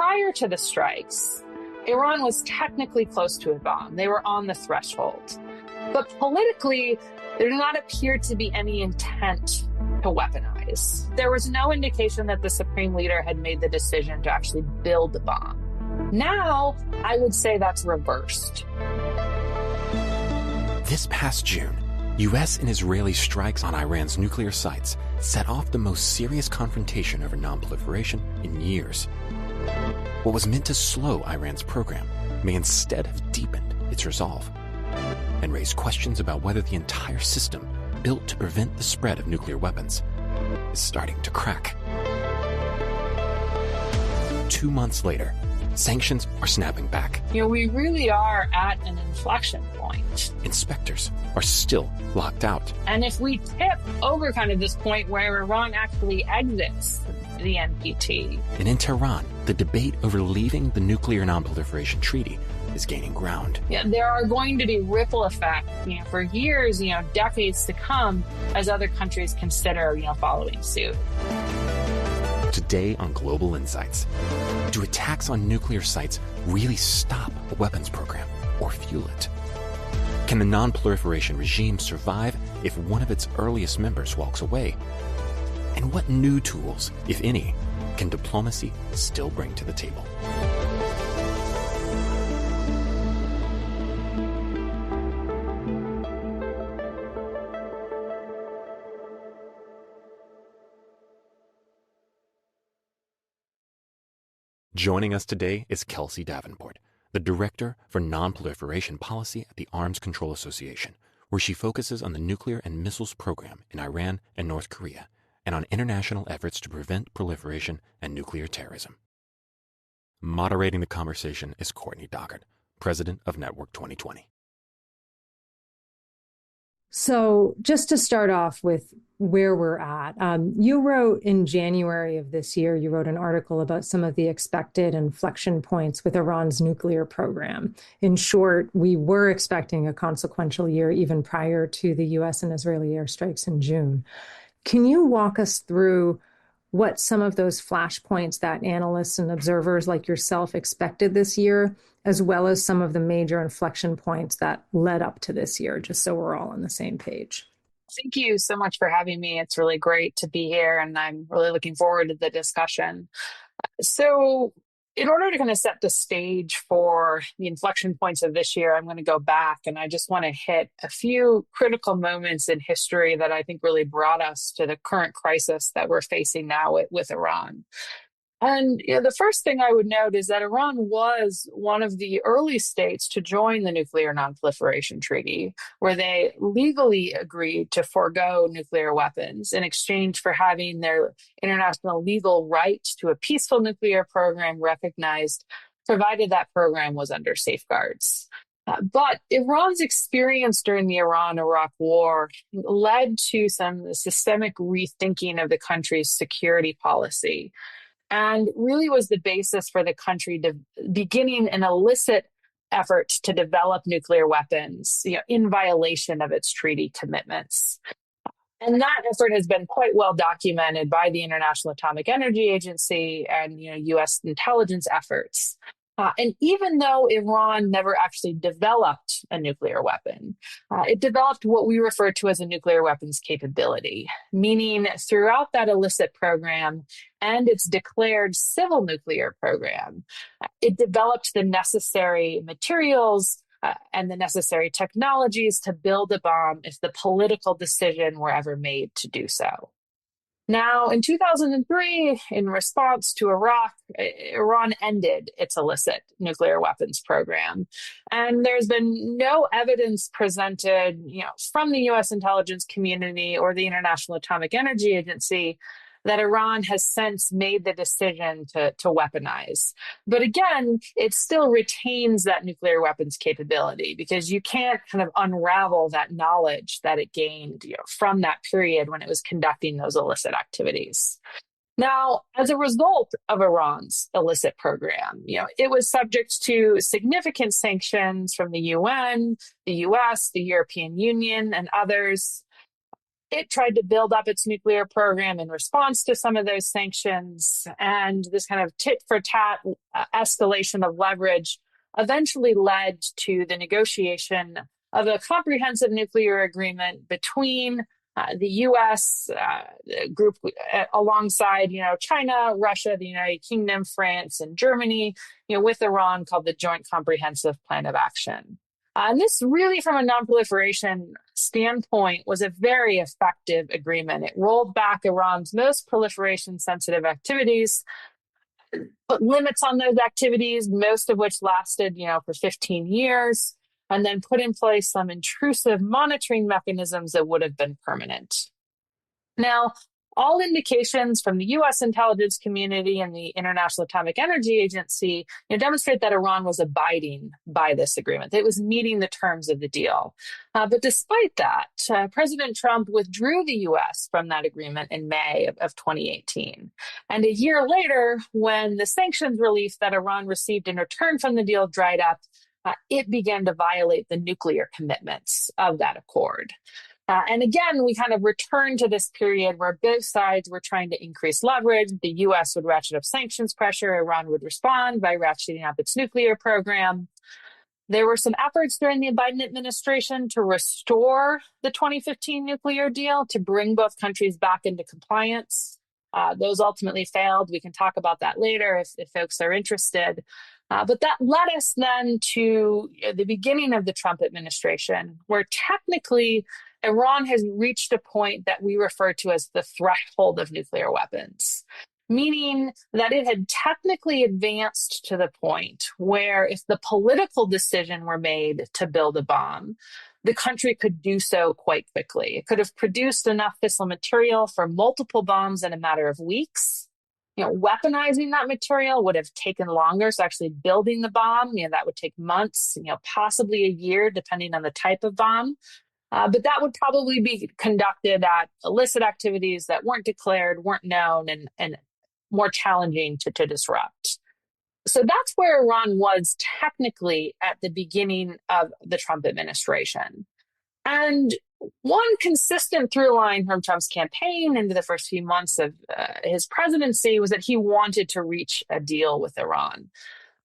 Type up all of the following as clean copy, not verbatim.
prior to the strikes, Iran was technically close to a bomb. They were on the threshold. But politically, there did not appear to be any intent to weaponize. There was no indication that the supreme leader had made the decision to actually build the bomb. Now, I would say that's reversed. This past June, U.S. and Israeli strikes on Iran's nuclear sites set off the most serious confrontation over nonproliferation in years. What was meant to slow Iran's program may instead have deepened its resolve and raised questions about whether the entire system built to prevent the spread of nuclear weapons is starting to crack. 2 months later, sanctions are snapping back. We really are at an inflection point. Inspectors are still locked out. And if we tip over kind of this point where Iran actually exits the NPT. And in Tehran, the debate over leaving the Nuclear Nonproliferation Treaty is gaining ground. Yeah, there are going to be ripple effects, for years, decades to come as other countries consider, following suit. Today on Global Insights, do attacks on nuclear sites really stop the weapons program or fuel it? Can the non-proliferation regime survive if one of its earliest members walks away? And what new tools, if any, can diplomacy still bring to the table? Joining us today is Kelsey Davenport, the Director for Nonproliferation Policy at the Arms Control Association, where she focuses on the nuclear and missiles program in Iran and North Korea, and on international efforts to prevent proliferation and nuclear terrorism. Moderating the conversation is Courtney Doggart, President of Network 2020. So just to start off with where we're at, you wrote in January of this year, you wrote an article about some of the expected inflection points with Iran's nuclear program. In short, we were expecting a consequential year even prior to the U.S. and Israeli airstrikes in June. Can you walk us through what some of those flashpoints that analysts and observers like yourself expected this year, as well as some of the major inflection points that led up to this year, just so we're all on the same page? Thank you so much for having me. It's really great to be here, and I'm really looking forward to the discussion. So in order to kind of set the stage for the inflection points of this year, I'm going to go back, and I just want to hit a few critical moments in history that I think really brought us to the current crisis that we're facing now with Iran. And the first thing I would note is that Iran was one of the early states to join the Nuclear Nonproliferation Treaty, where they legally agreed to forego nuclear weapons in exchange for having their international legal right to a peaceful nuclear program recognized, provided that program was under safeguards. But Iran's experience during the Iran-Iraq War led to some systemic rethinking of the country's security policy, and really was the basis for the country beginning an illicit effort to develop nuclear weapons, in violation of its treaty commitments. And that effort has been quite well documented by the International Atomic Energy Agency and U.S. intelligence efforts. And even though Iran never actually developed a nuclear weapon, it developed what we refer to as a nuclear weapons capability, meaning throughout that illicit program and its declared civil nuclear program, it developed the necessary materials and the necessary technologies to build a bomb if the political decision were ever made to do so. Now, in 2003, in response to Iraq, Iran ended its illicit nuclear weapons program. And there's been no evidence presented, from the U.S. intelligence community or the International Atomic Energy Agency that Iran has since made the decision to weaponize. But again, it still retains that nuclear weapons capability because you can't kind of unravel that knowledge that it gained from that period when it was conducting those illicit activities. Now, as a result of Iran's illicit program, it was subject to significant sanctions from the UN, the US, the European Union, and others. it tried to build up its nuclear program in response to some of those sanctions. And this kind of tit for tat escalation of leverage eventually led to the negotiation of a comprehensive nuclear agreement between the U.S. Group alongside, China, Russia, the United Kingdom, France, and Germany, with Iran, called the Joint Comprehensive Plan of Action. And this really, from a nonproliferation standpoint, was a very effective agreement. It rolled back Iran's most proliferation-sensitive activities, put limits on those activities, most of which lasted, for 15 years, and then put in place some intrusive monitoring mechanisms that would have been permanent. Now, all indications from the U.S. intelligence community and the International Atomic Energy Agency demonstrate that Iran was abiding by this agreement. It was meeting the terms of the deal. But despite that, President Trump withdrew the U.S. from that agreement in May of 2018. And a year later, when the sanctions relief that Iran received in return from the deal dried up, it began to violate the nuclear commitments of that accord. And again, we kind of returned to this period where both sides were trying to increase leverage. The U.S. would ratchet up sanctions pressure. Iran would respond by ratcheting up its nuclear program. There were some efforts during the Biden administration to restore the 2015 nuclear deal, to bring both countries back into compliance. Those ultimately failed. We can talk about that later if folks are interested. But that led us then to the beginning of the Trump administration, where technically Iran has reached a point that we refer to as the threshold of nuclear weapons, meaning that it had technically advanced to the point where if the political decision were made to build a bomb, the country could do so quite quickly. It could have produced enough fissile material for multiple bombs in a matter of weeks. Weaponizing that material would have taken longer. So actually building the bomb, that would take months, possibly a year, depending on the type of bomb. But that would probably be conducted at illicit activities that weren't declared, weren't known, and more challenging to disrupt. So that's where Iran was technically at the beginning of the Trump administration. And one consistent through line from Trump's campaign into the first few months of his presidency was that he wanted to reach a deal with Iran.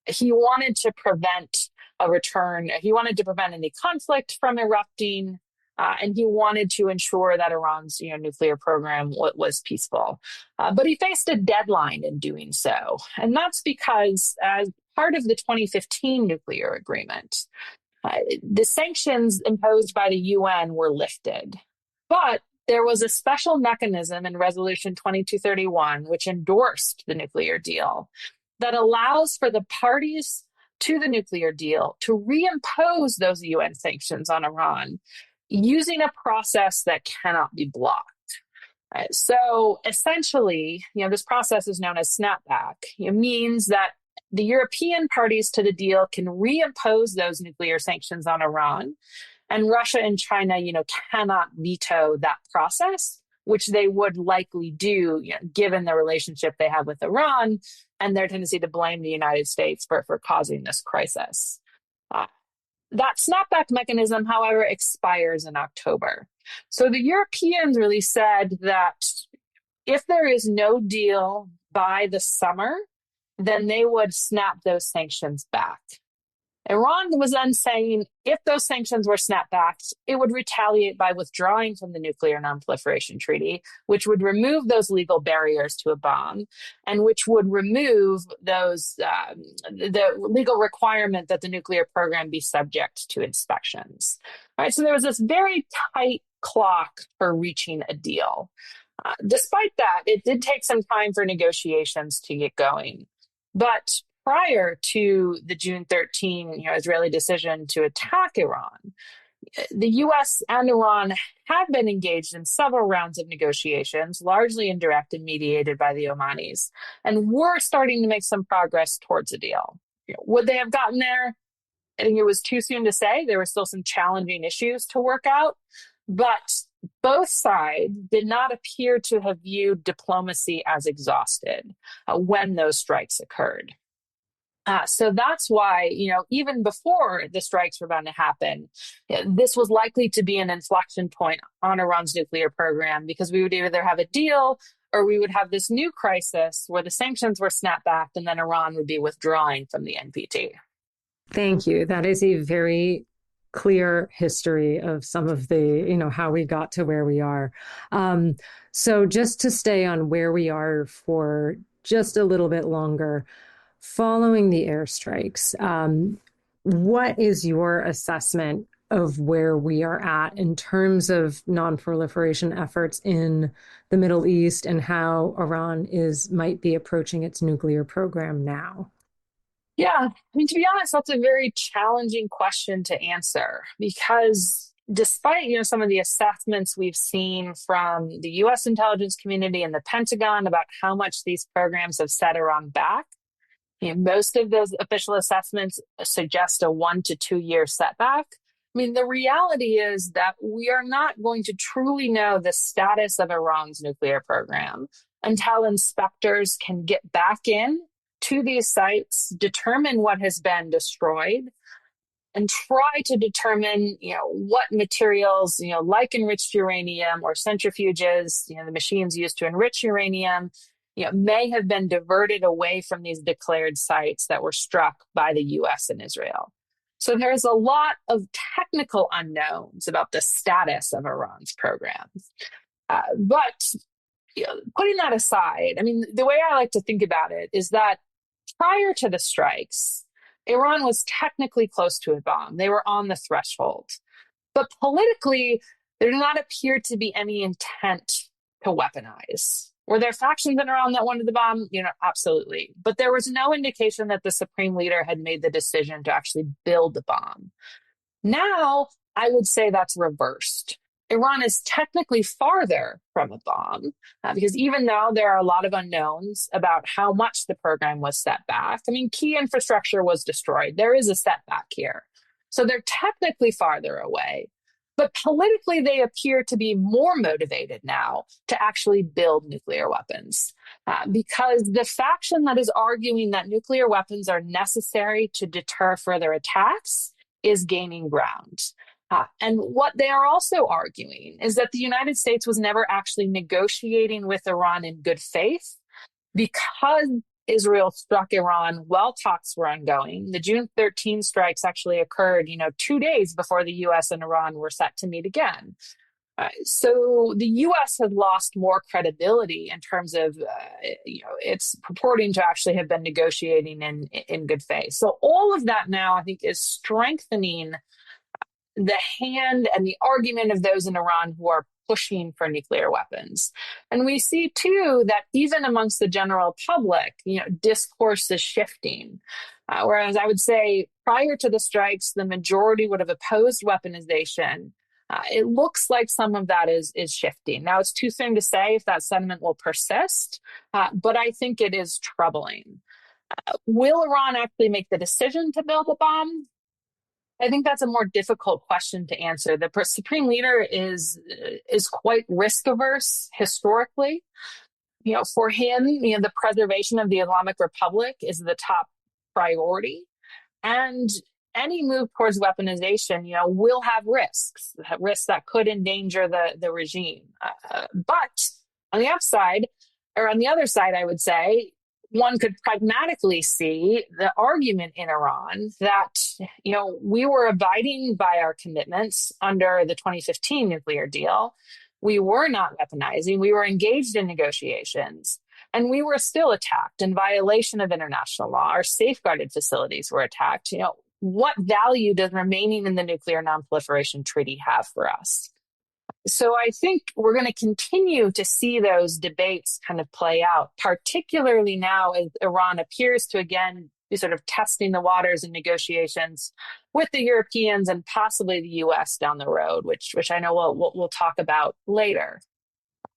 He wanted to prevent a return. He wanted to prevent any conflict from erupting. And he wanted to ensure that Iran's nuclear program was peaceful. But he faced a deadline in doing so. And that's because as part of the 2015 nuclear agreement, the sanctions imposed by the UN were lifted. But there was a special mechanism in Resolution 2231, which endorsed the nuclear deal, that allows for the parties to the nuclear deal to reimpose those UN sanctions on Iran using a process that cannot be blocked. So essentially, this process is known as snapback. It means that the European parties to the deal can reimpose those nuclear sanctions on Iran, and Russia and China, cannot veto that process, which they would likely do, given the relationship they have with Iran and their tendency to blame the United States for causing this crisis. That snapback mechanism, however, expires in October. So the Europeans really said that if there is no deal by the summer, then they would snap those sanctions back. Iran was then saying if those sanctions were snapped back, it would retaliate by withdrawing from the Nuclear Nonproliferation Treaty, which would remove those legal barriers to a bomb, and which would remove those the legal requirement that the nuclear program be subject to inspections. All right, so there was this very tight clock for reaching a deal. Despite that, it did take some time for negotiations to get going. But prior to the June 13 Israeli decision to attack Iran, the U.S. and Iran had been engaged in several rounds of negotiations, largely indirect and mediated by the Omanis, and were starting to make some progress towards a deal. Would they have gotten there? I think it was too soon to say. There were still some challenging issues to work out, but both sides did not appear to have viewed diplomacy as exhausted when those strikes occurred. So that's why, even before the strikes were bound to happen, this was likely to be an inflection point on Iran's nuclear program, because we would either have a deal or we would have this new crisis where the sanctions were snapped back and then Iran would be withdrawing from the NPT. Thank you. That is a very clear history of some of the, how we got to where we are. So just to stay on where we are for just a little bit longer, following the airstrikes, what is your assessment of where we are at in terms of non-proliferation efforts in the Middle East and how Iran might be approaching its nuclear program now? Yeah, I mean, to be honest, that's a very challenging question to answer, because despite, some of the assessments we've seen from the US intelligence community and the Pentagon about how much these programs have set Iran back, most of those official assessments suggest a 1 to 2 year setback. I mean, the reality is that we are not going to truly know the status of Iran's nuclear program until inspectors can get back in to these sites, determine what has been destroyed, and try to determine, what materials, like enriched uranium or centrifuges, the machines used to enrich uranium, may have been diverted away from these declared sites that were struck by the US and Israel. So there's a lot of technical unknowns about the status of Iran's programs. But putting that aside, I mean, the way I like to think about it is that prior to the strikes, Iran was technically close to a bomb. They were on the threshold. But politically, there did not appear to be any intent to weaponize. Were there factions in Iran that wanted the bomb? Absolutely. But there was no indication that the supreme leader had made the decision to actually build the bomb. Now, I would say that's reversed. Iran is technically farther from a bomb, because even though there are a lot of unknowns about how much the program was set back, I mean, key infrastructure was destroyed. There is a setback here. So they're technically farther away. But politically, they appear to be more motivated now to actually build nuclear weapons, because the faction that is arguing that nuclear weapons are necessary to deter further attacks is gaining ground. And what they are also arguing is that the United States was never actually negotiating with Iran in good faith, because Israel struck Iran while talks were ongoing. The June 13 strikes actually occurred, 2 days before the US and Iran were set to meet again. So the US has lost more credibility in terms of, it's purporting to actually have been negotiating in good faith. So all of that now, I think, is strengthening the hand and the argument of those in Iran who are pushing for nuclear weapons. And we see, too, that even amongst the general public, discourse is shifting. Whereas I would say prior to the strikes, the majority would have opposed weaponization. It looks like some of that is shifting. Now, it's too soon to say if that sentiment will persist, but I think it is troubling. Will Iran actually make the decision to build a bomb? I think that's a more difficult question to answer. The supreme leader is quite risk averse historically. For him, the preservation of the Islamic Republic is the top priority, and any move towards weaponization, will have risks that could endanger the regime. But on the upside, or on the other side, I would say, one could pragmatically see the argument in Iran that, we were abiding by our commitments under the 2015 nuclear deal. We were not weaponizing. We were engaged in negotiations, and we were still attacked in violation of international law. Our safeguarded facilities were attacked. What value does remaining in the Nuclear Nonproliferation Treaty have for us? So I think we're going to continue to see those debates kind of play out, particularly now as Iran appears to again be sort of testing the waters in negotiations with the Europeans and possibly the US down the road, which I know we'll talk about later.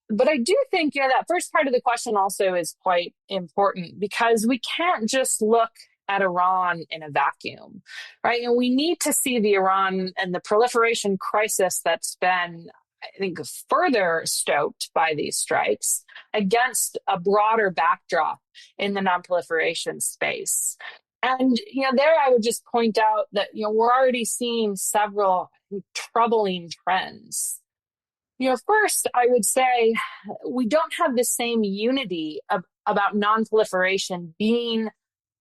But I do think, that first part of the question also is quite important, because we can't just look at Iran in a vacuum, right? And we need to see the Iran and the proliferation crisis that's been, I think, further stoked by these strikes against a broader backdrop in the nonproliferation space. And, there I would just point out that, we're already seeing several troubling trends. First, I would say we don't have the same unity about nonproliferation being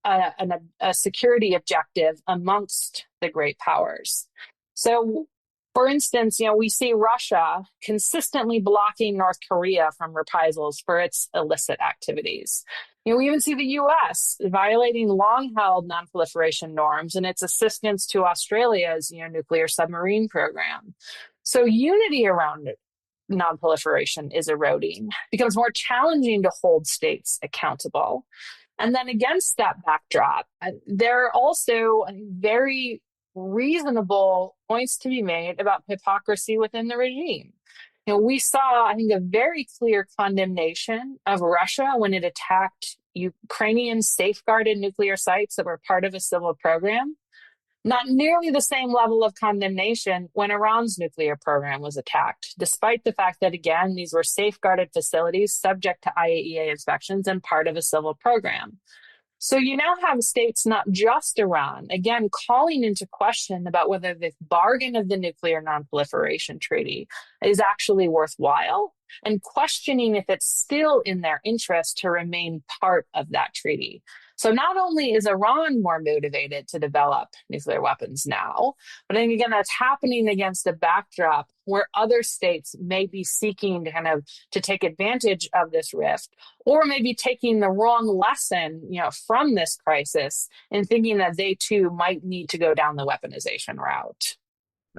a security objective amongst the great powers. So, for instance, we see Russia consistently blocking North Korea from reprisals for its illicit activities. We even see the U.S. violating long-held nonproliferation norms in its assistance to Australia's, nuclear submarine program. So unity around nonproliferation is eroding, it becomes more challenging to hold states accountable. And then against that backdrop, there are also very reasonable points to be made about hypocrisy within the regime. We saw, I think, a very clear condemnation of Russia when it attacked Ukrainian safeguarded nuclear sites that were part of a civil program. Not nearly the same level of condemnation when Iran's nuclear program was attacked, despite the fact that, again, these were safeguarded facilities subject to IAEA inspections and part of a civil program. So you now have states, not just Iran, again, calling into question about whether the bargain of the Nuclear Nonproliferation Treaty is actually worthwhile and questioning if it's still in their interest to remain part of that treaty. So not only is Iran more motivated to develop nuclear weapons now, but I think, again, that's happening against a backdrop where other states may be seeking to take advantage of this rift, or maybe taking the wrong lesson, from this crisis and thinking that they too might need to go down the weaponization route.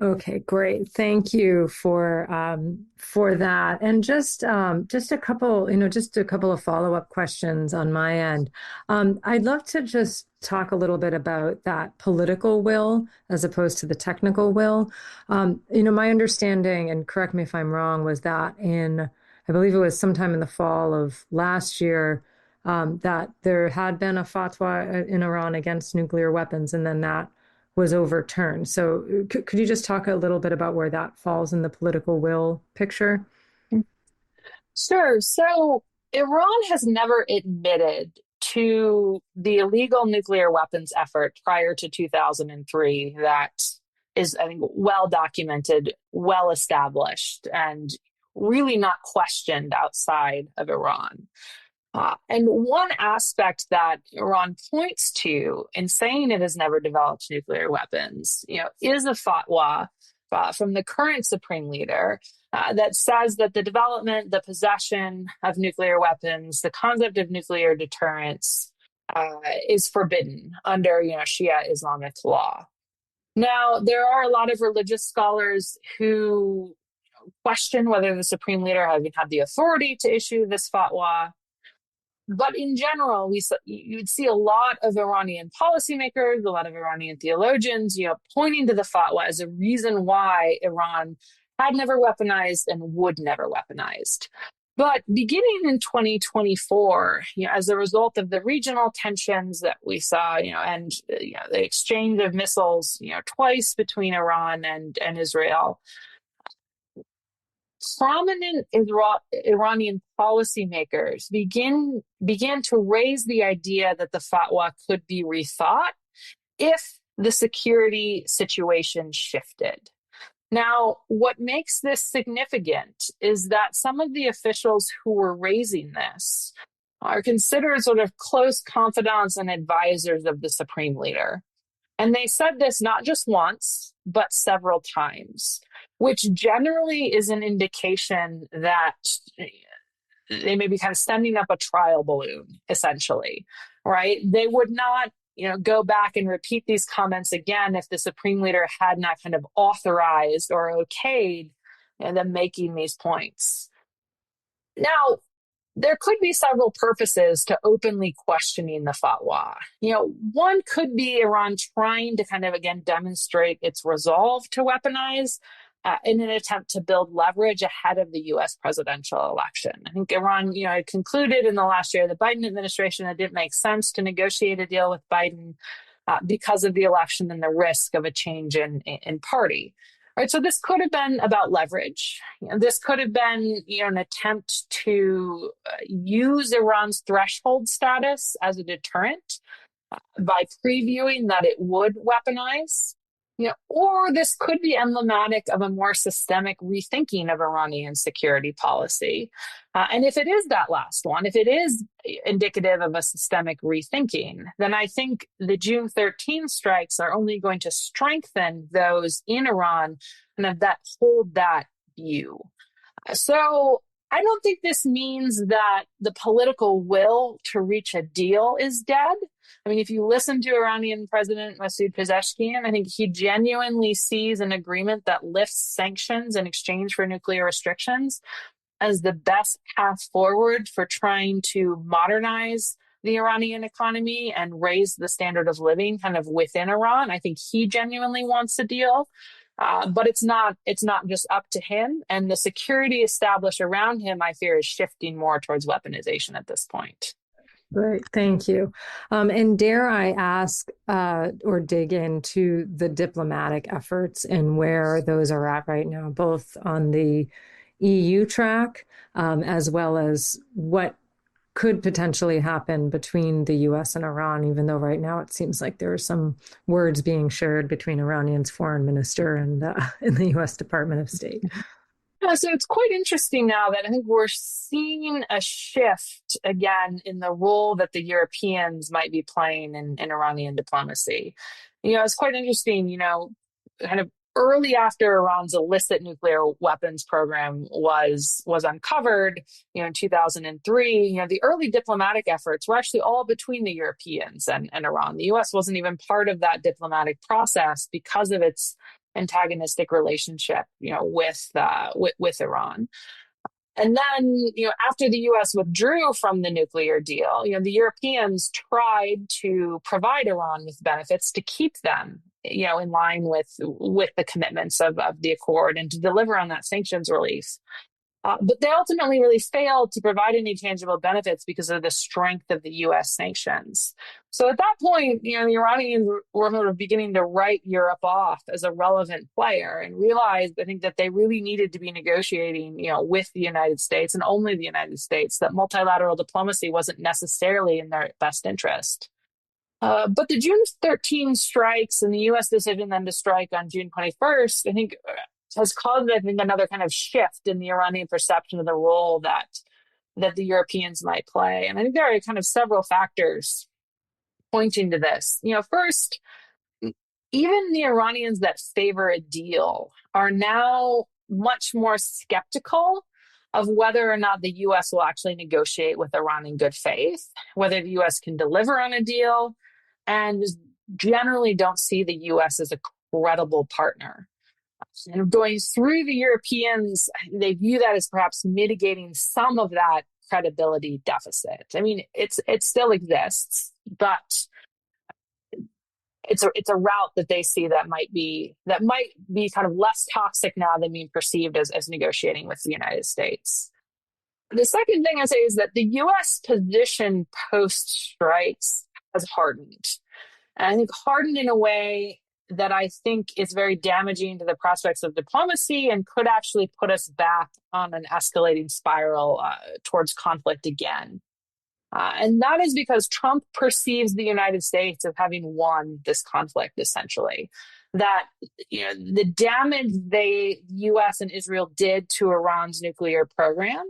Okay, great. Thank you for that. And just a couple of follow-up questions on my end. I'd love to just talk a little bit about that political will as opposed to the technical will. My understanding, and correct me if I'm wrong, was that I believe it was sometime in the fall of last year, that there had been a fatwa in Iran against nuclear weapons, and then that was overturned. So could you just talk a little bit about where that falls in the political will picture? Sure. So Iran has never admitted to the illegal nuclear weapons effort prior to 2003 that is, I think, well documented, well established, and really not questioned outside of Iran. And one aspect that Iran points to in saying it has never developed nuclear weapons, is a fatwa from the current supreme leader that says that the development, the possession of nuclear weapons, the concept of nuclear deterrence is forbidden under, Shia Islamic law. Now, there are a lot of religious scholars who question whether the supreme leader even had the authority to issue this fatwa. But in general, you would see a lot of Iranian policymakers, a lot of Iranian theologians, pointing to the fatwa as a reason why Iran had never weaponized and would never weaponized. But beginning in 2024, as a result of the regional tensions that we saw, and the exchange of missiles, twice between Iran and Israel, prominent Iranian policymakers began to raise the idea that the fatwa could be rethought if the security situation shifted. Now, what makes this significant is that some of the officials who were raising this are considered sort of close confidants and advisors of the supreme leader. And they said this not just once, but several times, which generally is an indication that they may be kind of sending up a trial balloon, essentially, right? They would not, go back and repeat these comments again if the supreme leader had not kind of authorized or okayed them making these points. Now, there could be several purposes to openly questioning the fatwa. One could be Iran trying to kind of, again, demonstrate its resolve to weaponize in an attempt to build leverage ahead of the U.S. presidential election. I think Iran, had concluded in the last year of the Biden administration that it didn't make sense to negotiate a deal with Biden because of the election and the risk of a change in party. Right, so this could have been about leverage. This could have been, an attempt to use Iran's threshold status as a deterrent. by previewing that it would weaponize. Or this could be emblematic of a more systemic rethinking of Iranian security policy. And if it is that last one, if it is indicative of a systemic rethinking, then I think the June 13 strikes are only going to strengthen those in Iran and that hold that view. So I don't think this means that the political will to reach a deal is dead. I mean, if you listen to Iranian President Masoud Pezeshkian, I think he genuinely sees an agreement that lifts sanctions in exchange for nuclear restrictions as the best path forward for trying to modernize the Iranian economy and raise the standard of living kind of within Iran. I think he genuinely wants a deal. But it's not just up to him, and the security established around him, I fear, is shifting more towards weaponization at this point. Great, thank you. And dare I ask or dig into the diplomatic efforts and where those are at right now, both on the EU track as well as what could potentially happen between the U.S. and Iran, even though right now it seems like there are some words being shared between Iranian's foreign minister and the U.S. Department of State. Yeah, so it's quite interesting now that I think we're seeing a shift again in the role that the Europeans might be playing in Iranian diplomacy. It's quite interesting, kind of early after Iran's illicit nuclear weapons program was uncovered, in 2003, the early diplomatic efforts were actually all between the Europeans and Iran. The U.S. wasn't even part of that diplomatic process because of its antagonistic relationship, with Iran. And then, after the U.S. withdrew from the nuclear deal, the Europeans tried to provide Iran with benefits to keep them, in line with the commitments of the accord and to deliver on that sanctions relief. But they ultimately really failed to provide any tangible benefits because of the strength of the U.S. sanctions. So at that point, the Iranians were sort of beginning to write Europe off as a relevant player and realized, I think, that they really needed to be negotiating, with the United States and only the United States, that multilateral diplomacy wasn't necessarily in their best interest. But the June 13 strikes and the U.S. decision then to strike on June 21st, I think, has caused, I think, another kind of shift in the Iranian perception of the role that the Europeans might play. And I think there are kind of several factors pointing to this. First, even the Iranians that favor a deal are now much more skeptical of whether or not the U.S. will actually negotiate with Iran in good faith, whether the U.S. can deliver on a deal, and generally don't see the U.S. as a credible partner. And going through the Europeans, they view that as perhaps mitigating some of that credibility deficit. I mean, it still exists, but it's a route that they see that might be kind of less toxic now than being perceived as negotiating with the United States. The second thing I say is that the U.S. position post strikes has hardened, and I think hardened in a way that I think is very damaging to the prospects of diplomacy and could actually put us back on an escalating spiral towards conflict again. And that is because Trump perceives the United States of having won this conflict, essentially. That the damage the U.S. and Israel did to Iran's nuclear program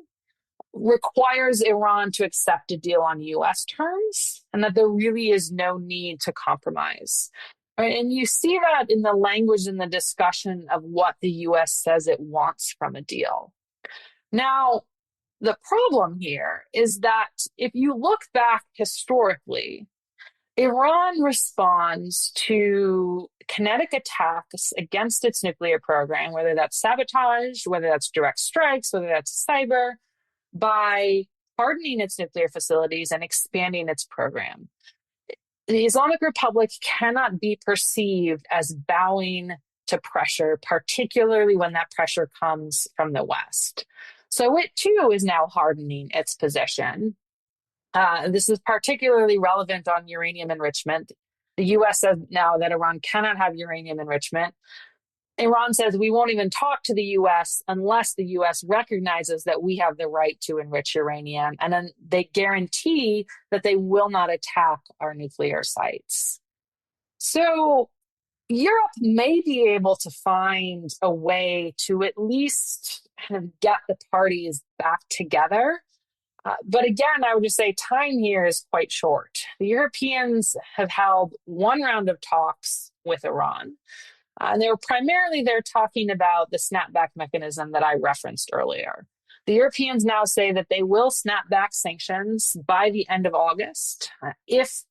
requires Iran to accept a deal on U.S. terms, and that there really is no need to compromise. Right? And you see that in the language in the discussion of what the U.S. says it wants from a deal. Now, the problem here is that if you look back historically, Iran responds to kinetic attacks against its nuclear program, whether that's sabotage, whether that's direct strikes, whether that's cyber, by hardening its nuclear facilities and expanding its program. The Islamic Republic cannot be perceived as bowing to pressure, particularly when that pressure comes from the West. So it too is now hardening its position. This is particularly relevant on uranium enrichment. The U.S. says now that Iran cannot have uranium enrichment. Iran says we won't even talk to the US unless the US recognizes that we have the right to enrich uranium. And then they guarantee that they will not attack our nuclear sites. So Europe may be able to find a way to at least kind of get the parties back together. But again, I would just say time here is quite short. The Europeans have held one round of talks with Iran. And they were primarily there talking about the snapback mechanism that I referenced earlier. The Europeans now say that they will snap back sanctions by the end of August if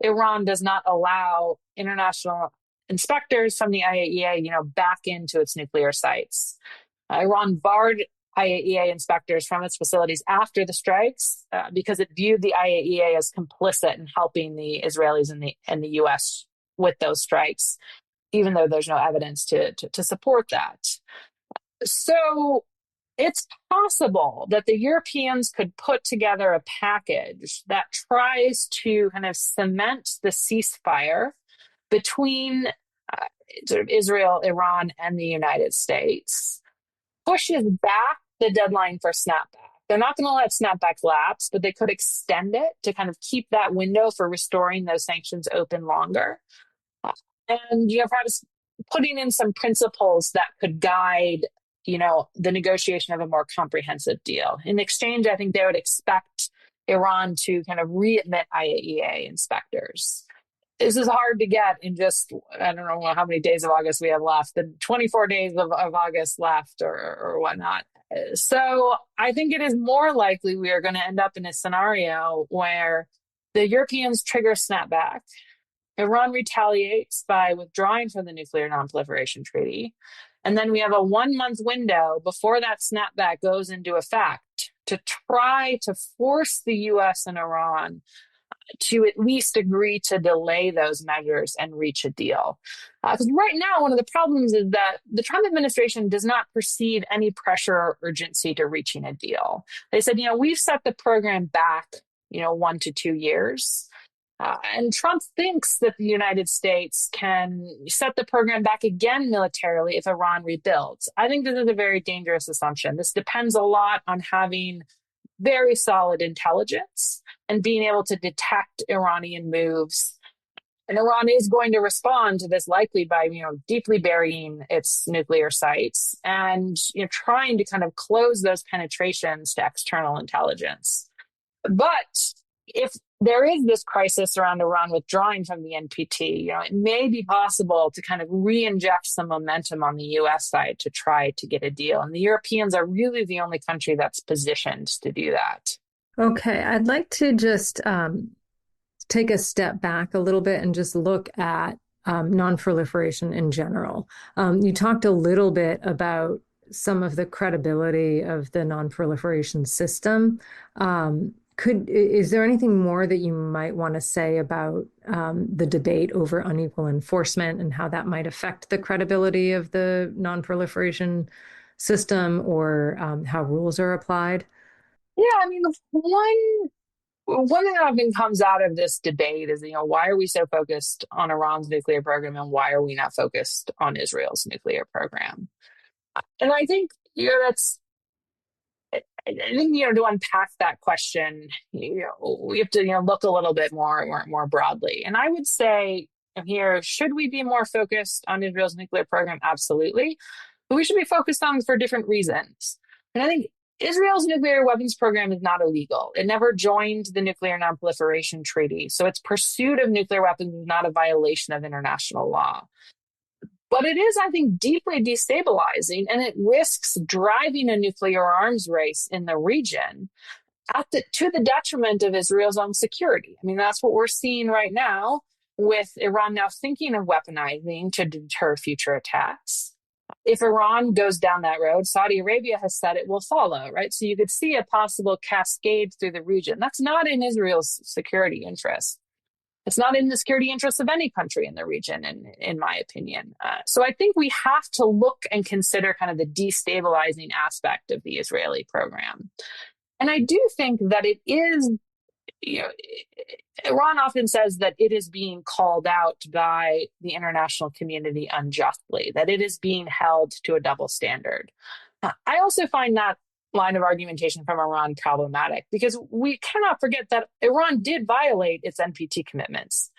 Iran does not allow international inspectors from the IAEA, back into its nuclear sites. Iran barred IAEA inspectors from its facilities after the strikes because it viewed the IAEA as complicit in helping the Israelis and the US with those strikes, even though there's no evidence to support that. So it's possible that the Europeans could put together a package that tries to kind of cement the ceasefire between sort of Israel, Iran, and the United States, pushes back the deadline for snapback. They're not going to let snapback lapse, but they could extend it to kind of keep that window for restoring those sanctions open longer. And perhaps putting in some principles that could guide, the negotiation of a more comprehensive deal. In exchange, I think they would expect Iran to kind of readmit IAEA inspectors. This is hard to get in just, I don't know how many days of August we have left, the 24 days of August left or whatnot. So I think it is more likely we are going to end up in a scenario where the Europeans trigger snapback, Iran retaliates by withdrawing from the Nuclear Nonproliferation Treaty, and then we have a 1-month window before that snapback goes into effect to try to force the US and Iran to at least agree to delay those measures and reach a deal. Because right now, one of the problems is that the Trump administration does not perceive any pressure or urgency to reaching a deal. They said, we've set the program back, 1 to 2 years. And Trump thinks that the United States can set the program back again militarily if Iran rebuilds. I think this is a very dangerous assumption. This depends a lot on having very solid intelligence and being able to detect Iranian moves. And Iran is going to respond to this likely by, deeply burying its nuclear sites and, trying to kind of close those penetrations to external intelligence. But if there is this crisis around Iran withdrawing from the NPT, it may be possible to kind of re-inject some momentum on the US side to try to get a deal. And the Europeans are really the only country that's positioned to do that. Okay, I'd like to just take a step back a little bit and just look at nonproliferation in general. You talked a little bit about some of the credibility of the nonproliferation system. Is there anything more that you might want to say about the debate over unequal enforcement and how that might affect the credibility of the nonproliferation system or how rules are applied? Yeah, I mean, one thing that often comes out of this debate is, why are we so focused on Iran's nuclear program and why are we not focused on Israel's nuclear program? And I think, to unpack that question, we have to, look a little bit more broadly. And I would say here, should we be more focused on Israel's nuclear program? Absolutely. But we should be focused on it for different reasons. And I think Israel's nuclear weapons program is not illegal. It never joined the Nuclear Nonproliferation Treaty. So its pursuit of nuclear weapons is not a violation of international law. But it is, I think, deeply destabilizing, and it risks driving a nuclear arms race in the region to the detriment of Israel's own security. I mean, that's what we're seeing right now with Iran now thinking of weaponizing to deter future attacks. If Iran goes down that road, Saudi Arabia has said it will follow, right? So you could see a possible cascade through the region. That's not in Israel's security interest. It's not in the security interests of any country in the region, in my opinion. So I think we have to look and consider kind of the destabilizing aspect of the Israeli program. And I do think that it is, you know, Iran often says that it is being called out by the international community unjustly, that it is being held to a double standard. I also find that line of argumentation from Iran problematic because we cannot forget that Iran did violate its NPT commitments.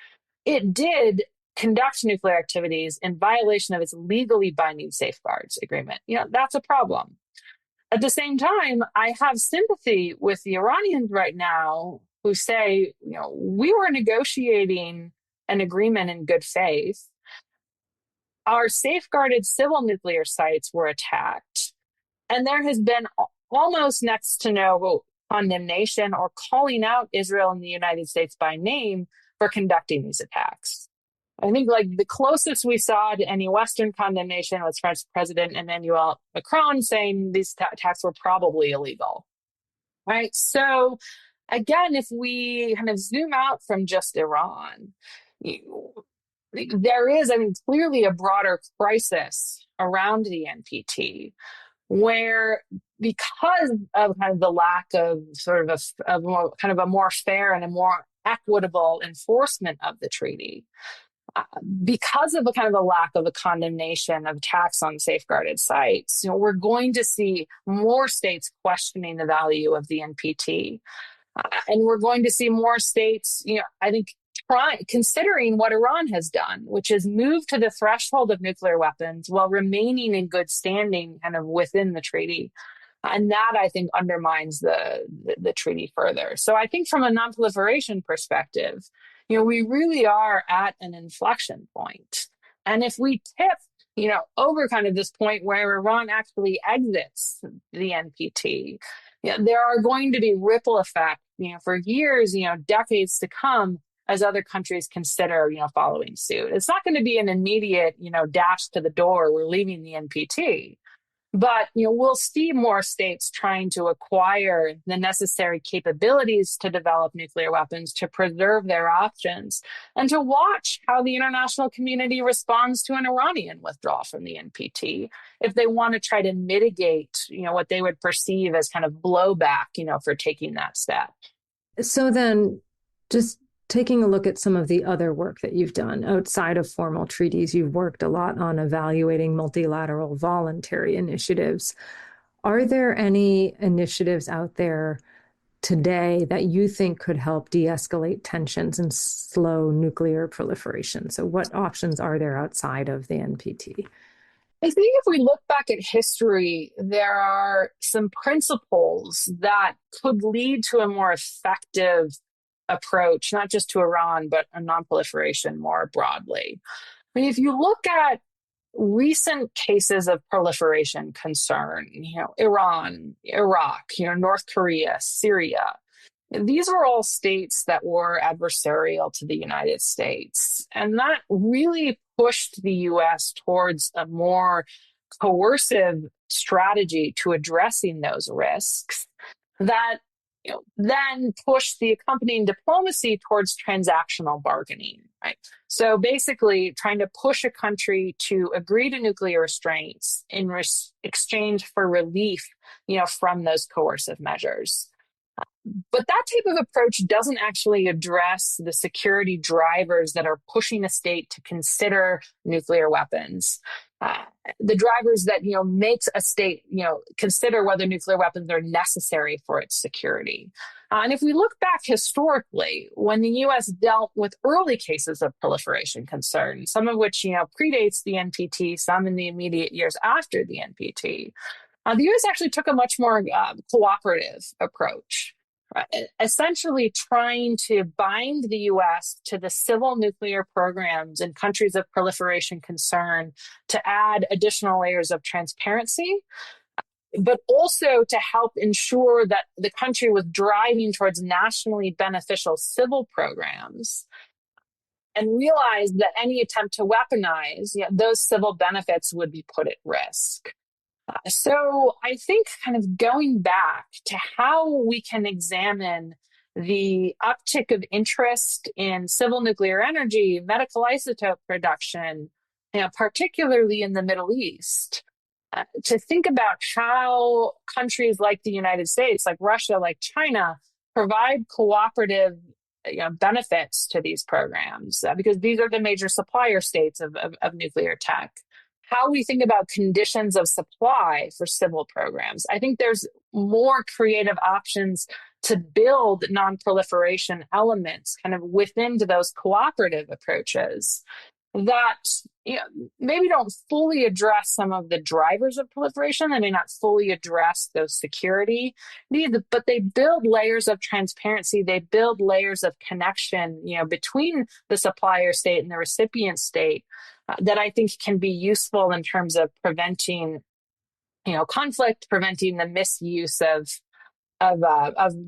It did conduct nuclear activities in violation of its legally binding safeguards agreement. That's a problem. At the same time, I have sympathy with the Iranians right now who say, we were negotiating an agreement in good faith. Our safeguarded civil nuclear sites were attacked, and there has been almost next to no condemnation or calling out Israel and the United States by name for conducting these attacks. I think the closest we saw to any Western condemnation was French President Emmanuel Macron saying these attacks were probably illegal, right? So again, if we kind of zoom out from just Iran, there is, clearly a broader crisis around the NPT where because of kind of the lack of sort of a more fair and a more equitable enforcement of the treaty, because of a kind of a lack of a condemnation of attacks on safeguarded sites, we're going to see more states questioning the value of the NPT. And we're going to see more states, I think, considering what Iran has done, which is move to the threshold of nuclear weapons while remaining in good standing kind of within the treaty. And that, I think, undermines the treaty further. So I think from a nonproliferation perspective, we really are at an inflection point. And if we tip, over kind of this point where Iran actually exits the NPT, there are going to be ripple effects, for years, decades to come as other countries consider, following suit. It's not going to be an immediate, dash to the door, we're leaving the NPT. But, we'll see more states trying to acquire the necessary capabilities to develop nuclear weapons, to preserve their options, and to watch how the international community responds to an Iranian withdrawal from the NPT if they want to try to mitigate, what they would perceive as kind of blowback, for taking that step. So then just taking a look at some of the other work that you've done outside of formal treaties, you've worked a lot on evaluating multilateral voluntary initiatives. Are there any initiatives out there today that you think could help de-escalate tensions and slow nuclear proliferation? So what options are there outside of the NPT? I think if we look back at history, there are some principles that could lead to a more effective approach, not just to Iran, but a nonproliferation more broadly. If you look at recent cases of proliferation concern, Iran, Iraq, North Korea, Syria, these were all states that were adversarial to the United States. And that really pushed the US towards a more coercive strategy to addressing those risks that then push the accompanying diplomacy towards transactional bargaining, right? So basically trying to push a country to agree to nuclear restraints in exchange for relief, from those coercive measures. But that type of approach doesn't actually address the security drivers that are pushing a state to consider nuclear weapons. The drivers that, makes a state, consider whether nuclear weapons are necessary for its security. And if we look back historically, when the U.S. dealt with early cases of proliferation concern, some of which, predates the NPT, some in the immediate years after the NPT, the U.S. actually took a much more cooperative approach. Essentially trying to bind the U.S. to the civil nuclear programs in countries of proliferation concern to add additional layers of transparency, but also to help ensure that the country was driving towards nationally beneficial civil programs and realized that any attempt to weaponize those civil benefits would be put at risk. So I think kind of going back to how we can examine the uptick of interest in civil nuclear energy, medical isotope production, particularly in the Middle East, to think about how countries like the United States, like Russia, like China, provide cooperative benefits to these programs, because these are the major supplier states of nuclear tech. How we think about conditions of supply for civil programs. I think there's more creative options to build non-proliferation elements kind of within those cooperative approaches that maybe don't fully address some of the drivers of proliferation. They may not fully address those security needs, but they build layers of transparency. They build layers of connection, between the supplier state and the recipient state that I think can be useful in terms of preventing, conflict, preventing the misuse of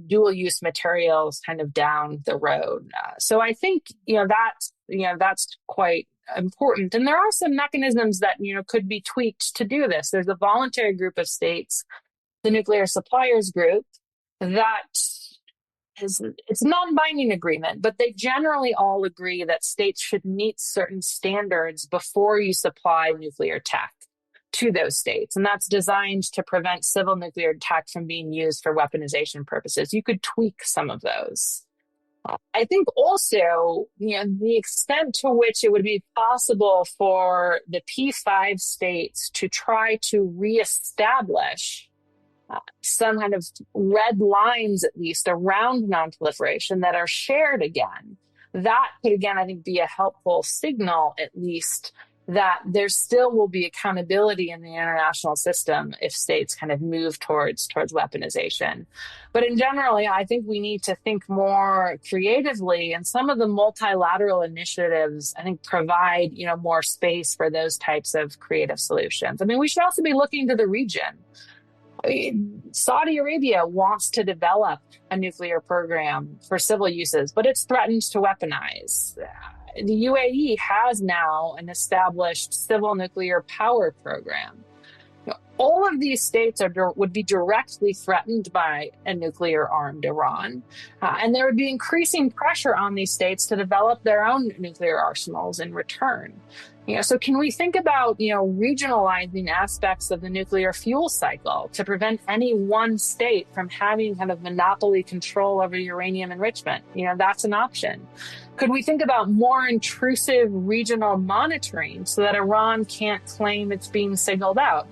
dual use materials kind of down the road. So I think that's quite important. And there are some mechanisms that could be tweaked to do this. There's a voluntary group of states, the Nuclear Suppliers Group, that it's a non-binding agreement, but they generally all agree that states should meet certain standards before you supply nuclear tech to those states. And that's designed to prevent civil nuclear tech from being used for weaponization purposes. You could tweak some of those. I think also, the extent to which it would be possible for the P5 states to try to reestablish some kind of red lines, at least around nonproliferation, that are shared again. That could, again, I think, be a helpful signal, at least, that there still will be accountability in the international system if states kind of move towards weaponization. But in general, I think we need to think more creatively, and some of the multilateral initiatives, I think, provide, more space for those types of creative solutions. I mean, we should also be looking to the region. Saudi Arabia wants to develop a nuclear program for civil uses, but it's threatened to weaponize. The UAE has now an established civil nuclear power program. All of these states would be directly threatened by a nuclear-armed Iran, and there would be increasing pressure on these states to develop their own nuclear arsenals in return. So can we think about, regionalizing aspects of the nuclear fuel cycle to prevent any one state from having kind of monopoly control over uranium enrichment? That's an option. Could we think about more intrusive regional monitoring so that Iran can't claim it's being signaled out?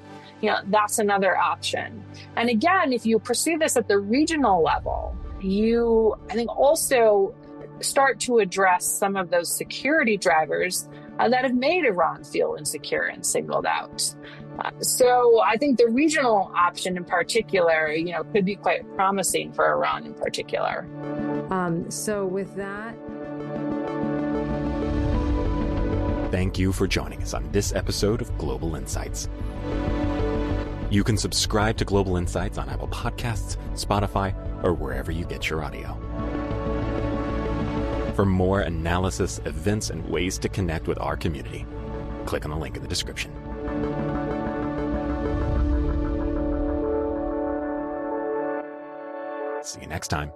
That's another option. And again, if you pursue this at the regional level, I think, also start to address some of those security drivers that have made Iran feel insecure and signaled out. So I think the regional option in particular, could be quite promising for Iran in particular. So with that... Thank you for joining us on this episode of Global Insights. You can subscribe to Global Insights on Apple Podcasts, Spotify, or wherever you get your audio. For more analysis, events, and ways to connect with our community, click on the link in the description. See you next time.